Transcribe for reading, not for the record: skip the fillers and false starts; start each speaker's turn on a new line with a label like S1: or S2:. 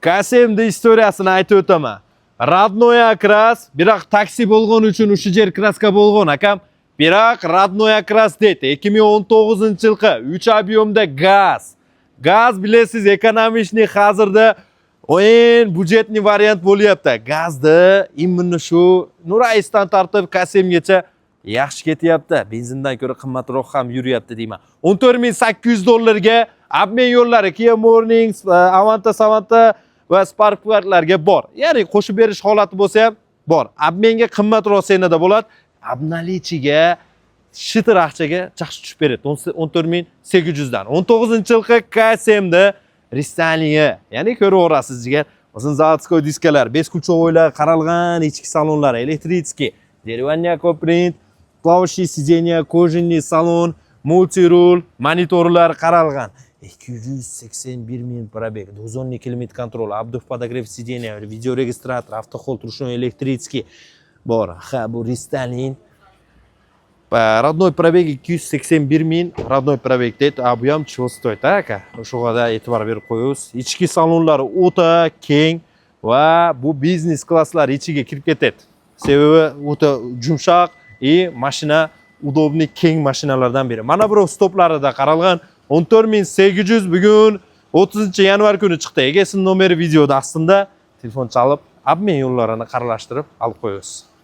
S1: KSM'de istoriyasini aytib o'taman. Родной окрас, biroq taksi bo'lgan uchun o'sha yer kraska bo'lgan akam. Biroq родной окрас deydi. 2019-yilgi 3 объемda gaz. Gaz bilasiz, ekonomishni hozirda o'yin budjetli variant bo'lyapti. Gazda imminni shu Nuraisdan tortib KSMgacha yaxshi ketyapti. Benzindan ko'ra qimmatroq ham yuryapti deyman. 14800 dollarga obmen yo'llari Kia Morning, Avanta va Sparklarga bor. Ya'ni qo'shib berish holati bo'lsa ham bor. Obmenga qimmatroq senada bo'ladi. Obnalichiga shitir aqchaga chaqchi tushib beradi. 14800 dan. 19-yilgi KSMda Ristaniya, ya'ni ko'raverasiz jigar. O'zin zavodskoy diskalar, beskulchovoylar qaralgan, ichki salonlar elektrический, деревянный print, plavshi сиденья, кожаный salon, multirul, monitorlar qaralgan. 281 ming пробег, 912 km kontrol, обдув подогрев сиденья, видеорегистратор, автохолд ручной электрический bor. Ha, bu Ristalin. Родной пробег 281 ming, родной пробег deydi. Bu ham чего стоит, aka. O'shaga e'tibor berib qo'yamiz. Ichki salonlari o'ta keng va bu biznes klasslar ichiga kirib ketadi. Sebebi o'ta yumshoq и mashina udobni keng mashinalardan biri. Mana bu stoplarida qaralgan 14800 bugun 30-yanvar kuni chiqdi. Egasini nomeri videoda aslida telefon chalib, obmen yo'llarini qaralashtirib olib qo'yamiz.